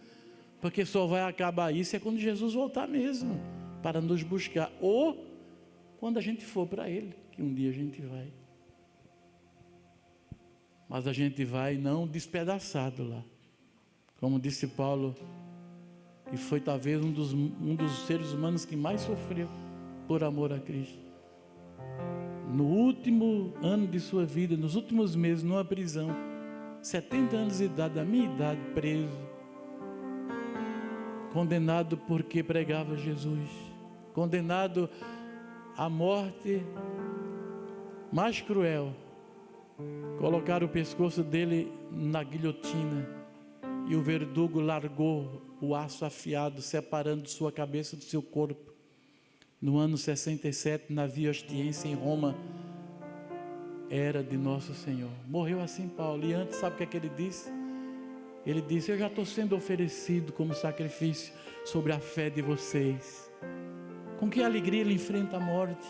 Porque só vai acabar isso quando Jesus voltar mesmo, para nos buscar. Ou quando a gente for para Ele, que um dia a gente vai. Mas a gente vai não despedaçado lá. Como disse Paulo, que foi talvez um dos seres humanos que mais sofreu por amor a Cristo. No último ano de sua vida, nos últimos meses, numa prisão, 70 anos de idade, da minha idade, preso, condenado porque pregava Jesus, condenado à morte mais cruel. Colocaram o pescoço dele na guilhotina e o verdugo largou o aço afiado, separando sua cabeça do seu corpo. No ano 67, na Via Ostiense, em Roma, era de Nosso Senhor. Morreu assim Paulo. E antes, sabe o que é que ele disse? Ele disse: eu já estou sendo oferecido como sacrifício sobre a fé de vocês. Com que alegria ele enfrenta a morte,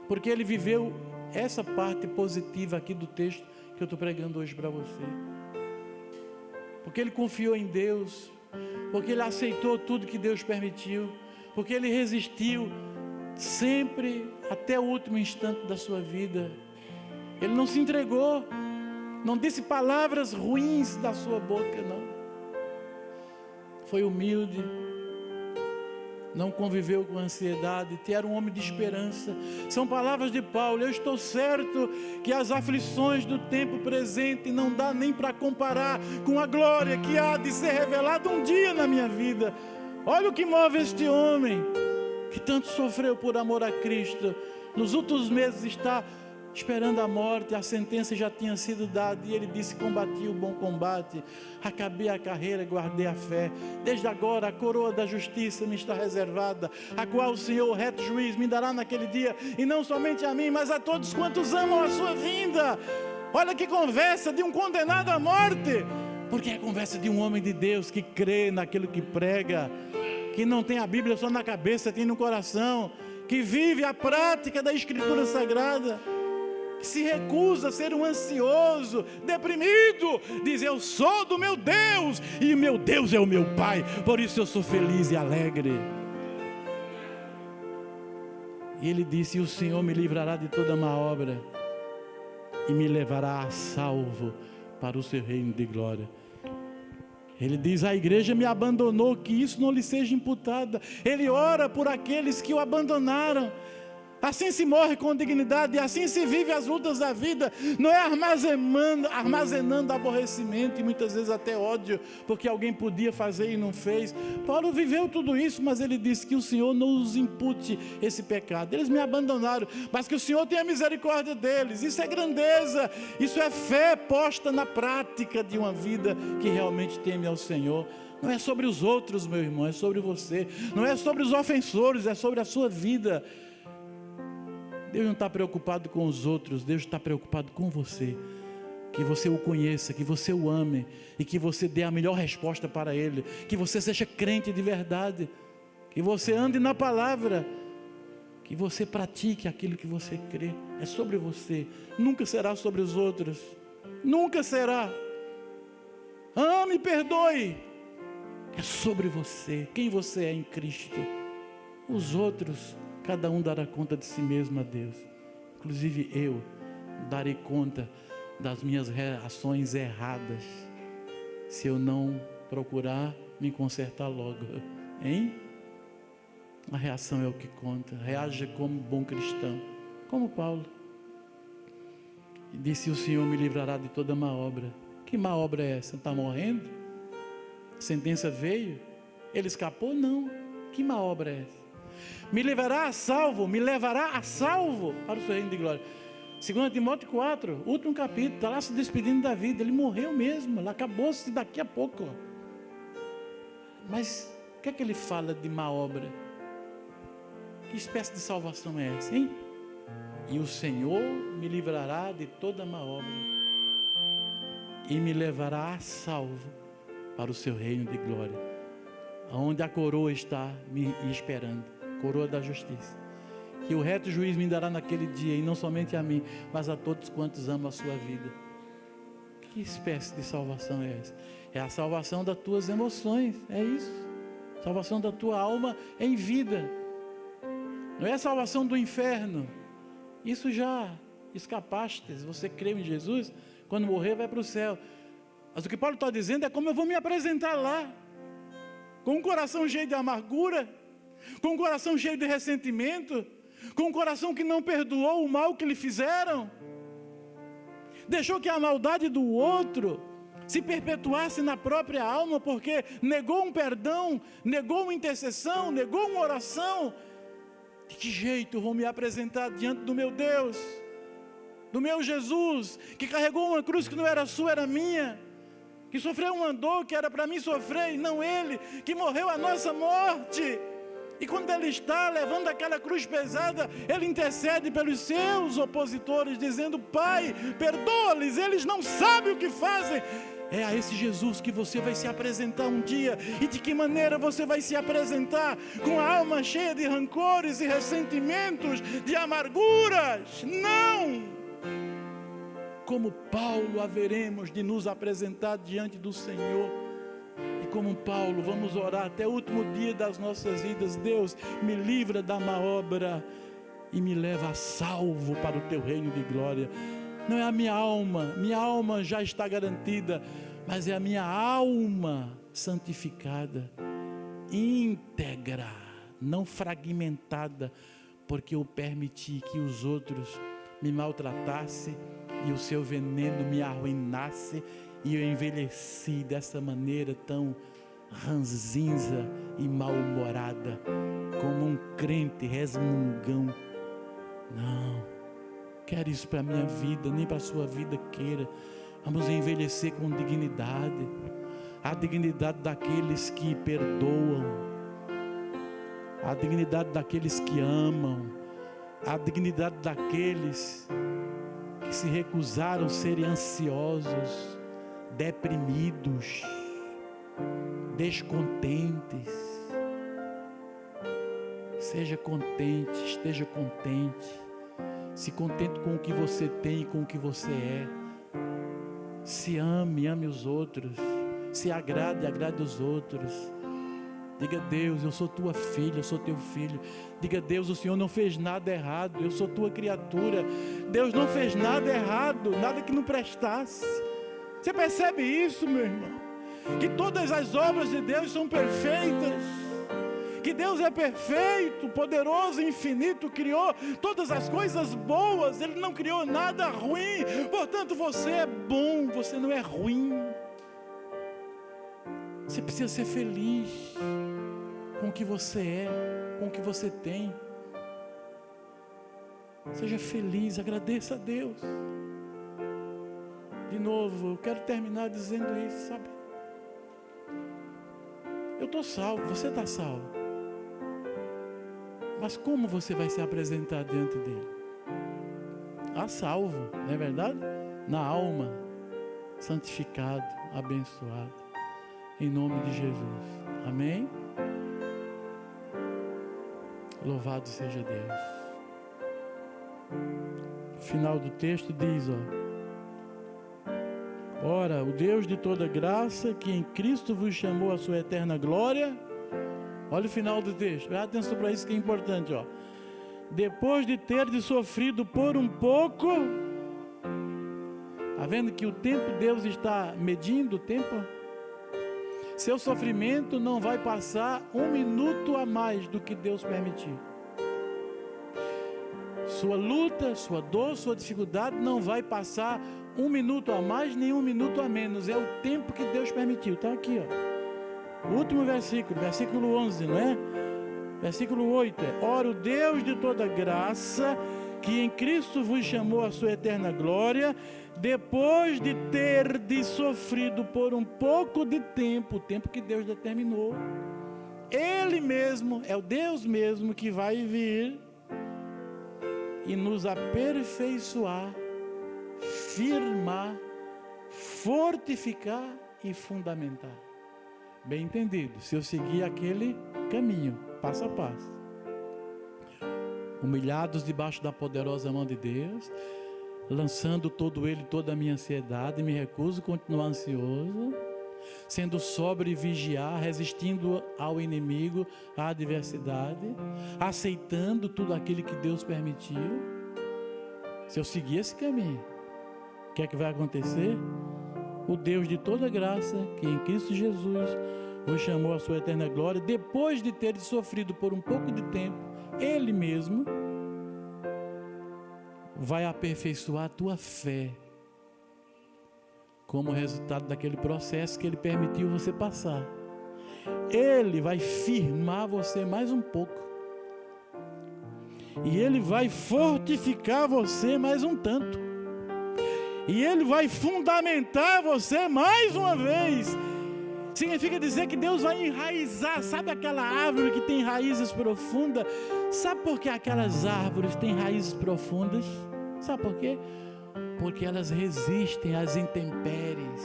porque ele viveu essa parte positiva aqui do texto que eu estou pregando hoje para você. Porque ele confiou em Deus, porque ele aceitou tudo que Deus permitiu, porque ele resistiu sempre até o último instante da sua vida. Ele não se entregou, não disse palavras ruins da sua boca, não. Foi humilde, não conviveu com ansiedade, era um homem de esperança. São palavras de Paulo: eu estou certo que as aflições do tempo presente não dá nem para comparar com a glória que há de ser revelada um dia na minha vida. Olha o que move este homem, que tanto sofreu por amor a Cristo. Nos últimos meses está esperando a morte, a sentença já tinha sido dada, e ele disse: combati o bom combate, acabei a carreira, guardei a fé. Desde agora a coroa da justiça me está reservada, a qual o Senhor, o reto juiz, me dará naquele dia, e não somente a mim, mas a todos quantos amam a sua vinda. Olha que conversa de um condenado à morte, porque é a conversa de um homem de Deus que crê naquilo que prega, que não tem a Bíblia só na cabeça, tem no coração, que vive a prática da Escritura Sagrada, que se recusa a ser um ansioso, deprimido, diz: eu sou do meu Deus, e o meu Deus é o meu Pai, por isso eu sou feliz e alegre. E ele disse: e o Senhor me livrará de toda má obra, e me levará a salvo para o seu reino de glória. Ele diz: a igreja me abandonou, que isso não lhe seja imputada. Ele ora por aqueles que o abandonaram. Assim se morre com dignidade, e assim se vive as lutas da vida. Não é armazenando aborrecimento e muitas vezes até ódio, porque alguém podia fazer e não fez. Paulo viveu tudo isso, mas ele disse que o Senhor não os impute esse pecado. Eles me abandonaram, mas que o Senhor tenha misericórdia deles. Isso é grandeza, isso é fé posta na prática de uma vida que realmente teme ao Senhor. Não é sobre os outros, meu irmão, é sobre você. Não é sobre os ofensores, é sobre a sua vida. Deus não está preocupado com os outros, Deus está preocupado com você. Que você o conheça, que você o ame e que você dê a melhor resposta para Ele. Que você seja crente de verdade, que você ande na palavra, que você pratique aquilo que você crê. É sobre você, nunca será sobre os outros, nunca será. Ame e perdoe, é sobre você, quem você é em Cristo. Os outros, cada um dará conta de si mesmo a Deus. Inclusive eu darei conta das minhas reações erradas, se eu não procurar me consertar logo, hein? A reação é o que conta. Reaja como bom cristão, como Paulo. E disse: o Senhor me livrará de toda má obra. Que má obra é essa? Está morrendo? A sentença veio? Ele escapou? Não. Que má obra é essa? Me levará a salvo para o seu reino de glória. 2 Timóteo 4, último capítulo, está lá se despedindo da vida. Ele morreu mesmo, acabou-se daqui a pouco. Mas o que é que ele fala de má obra? Que espécie de salvação é essa, hein? E o Senhor me livrará de toda má obra e me levará a salvo para o seu reino de glória, onde a coroa está me esperando, coroa da justiça, que o reto juiz me dará naquele dia, e não somente a mim, mas a todos quantos amam a sua vida. Que espécie de salvação é essa? É a salvação das tuas emoções, é isso, salvação da tua alma em vida. Não é a salvação do inferno, isso já escapaste. Se você crê em Jesus, quando morrer vai para o céu. Mas o que Paulo está dizendo é como eu vou me apresentar lá, com um coração cheio de amargura, com um coração cheio de ressentimento, com um coração que não perdoou o mal que lhe fizeram, deixou que a maldade do outro se perpetuasse na própria alma, porque negou um perdão, negou uma intercessão, negou uma oração. De que jeito eu vou me apresentar diante do meu Deus, do meu Jesus, que carregou uma cruz que não era sua, era minha, que sofreu uma dor que era para mim sofrer e não Ele, que morreu a nossa morte, e quando Ele está levando aquela cruz pesada, Ele intercede pelos seus opositores, dizendo: Pai, perdoa-lhes, eles não sabem o que fazem. É a esse Jesus que você vai se apresentar um dia. E de que maneira você vai se apresentar? Com a alma cheia de rancores e ressentimentos, de amarguras? Não! Como Paulo haveremos de nos apresentar diante do Senhor. E como Paulo vamos orar até o último dia das nossas vidas: Deus, me livra da má obra e me leva a salvo para o teu reino de glória. Não é a minha alma já está garantida, mas é a minha alma santificada, íntegra, não fragmentada, porque eu permiti que os outros me maltratassem e o seu veneno me arruinasse, e eu envelheci dessa maneira tão ranzinza e mal-humorada, como um crente resmungão. Não quero isso para a minha vida, nem para a sua vida queira. Vamos envelhecer com dignidade, a dignidade daqueles que perdoam, a dignidade daqueles que amam, a dignidade daqueles que se recusaram a serem ansiosos, deprimidos, descontentes. Seja contente, esteja contente. Se contente com o que você tem e com o que você é. Se ame, ame os outros. Se agrade, agrade os outros. Diga: Deus, eu sou tua filha, eu sou teu filho. Diga: Deus, o Senhor não fez nada errado, eu sou tua criatura. Deus não fez nada errado, nada que não prestasse. Você percebe isso, meu irmão? Que todas as obras de Deus são perfeitas, que Deus é perfeito, poderoso, infinito, criou todas as coisas boas, Ele não criou nada ruim. Portanto, você é bom, você não é ruim. Você precisa ser feliz com o que você é, com o que você tem. Seja feliz, agradeça a Deus. De novo, eu quero terminar dizendo isso, sabe? Eu estou salvo, você está salvo. Mas como você vai se apresentar diante dele? Salvo, não é verdade? Na alma, santificado, abençoado. Em nome de Jesus. Amém? Louvado seja Deus. O final do texto diz, ora, o Deus de toda graça, que em Cristo vos chamou à sua eterna glória. Olha o final do texto. Presta atenção para isso que é importante, Depois de ter sofrido por um pouco, está vendo que o tempo, Deus está medindo o tempo? Seu sofrimento não vai passar 1 minuto a mais do que Deus permitiu. Sua luta, sua dor, sua dificuldade não vai passar 1 minuto a mais, nem 1 minuto a menos. É o tempo que Deus permitiu. Está aqui, O último versículo, versículo 11, não é? Versículo 8 é: ora, o Deus de toda graça, que em Cristo vos chamou à sua eterna glória, depois de ter sofrido por um pouco de tempo, o tempo que Deus determinou, Ele mesmo, é o Deus mesmo que vai vir e nos aperfeiçoar, firmar, fortificar e fundamentar. Bem entendido, se eu seguir aquele caminho, passo a passo, humilhados debaixo da poderosa mão de Deus, lançando toda a minha ansiedade, me recuso a continuar ansioso, sendo sóbrio e vigiar, resistindo ao inimigo, à adversidade, aceitando tudo aquilo que Deus permitiu. Se eu seguir esse caminho, o que é que vai acontecer? O Deus de toda graça, que em Cristo Jesus vos chamou à sua eterna glória, depois de ter sofrido por um pouco de tempo, Ele mesmo vai aperfeiçoar a tua fé, como resultado daquele processo que Ele permitiu você passar. Ele vai firmar você mais um pouco, e Ele vai fortificar você mais um tanto, e Ele vai fundamentar você mais uma vez. Significa dizer que Deus vai enraizar. Sabe aquela árvore que tem raízes profundas? Sabe por que aquelas árvores têm raízes profundas? Sabe por quê? Porque elas resistem às intempéries.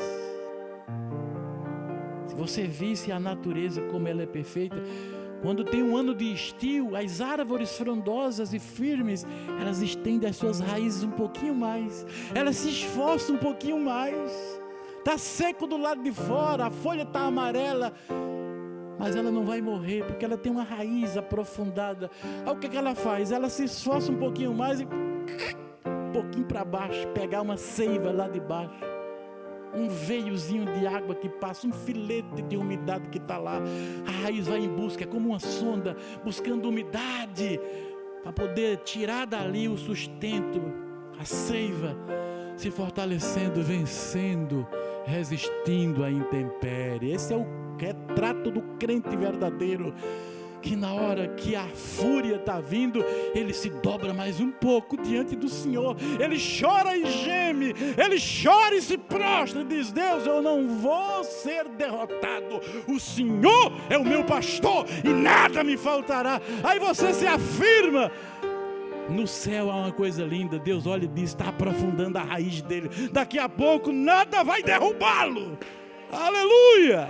Se você visse a natureza como ela é perfeita, quando tem um ano de estio, as árvores frondosas e firmes, elas estendem as suas raízes um pouquinho mais, elas se esforçam um pouquinho mais. Está seco do lado de fora, a folha está amarela, mas ela não vai morrer, porque ela tem uma raiz aprofundada. Aí o que ela faz? Ela se esforça um pouquinho mais e um pouquinho para baixo, pegar uma seiva lá de baixo, um veiozinho de água que passa, um filete de umidade que está lá. A raiz vai em busca, é como uma sonda, buscando umidade, para poder tirar dali o sustento, a seiva, se fortalecendo, vencendo, resistindo à intempérie. Esse é o retrato do crente verdadeiro, que na hora que a fúria está vindo, ele se dobra mais um pouco diante do Senhor, ele chora e geme, ele chora e se prostra e diz: Deus, eu não vou ser derrotado, o Senhor é o meu pastor e nada me faltará. Aí você se afirma. No céu há uma coisa linda, Deus olha e diz: está aprofundando a raiz dele, daqui a pouco nada vai derrubá-lo. Aleluia!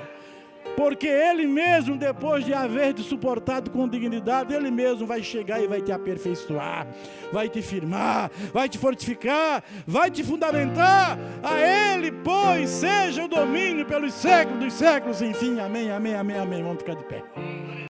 Porque Ele mesmo, depois de haver te suportado com dignidade, Ele mesmo vai chegar e vai te aperfeiçoar, vai te firmar, vai te fortificar, vai te fundamentar. A Ele pois, seja o domínio pelos séculos dos séculos, enfim, amém, amém, amém, amém. Vamos ficar de pé.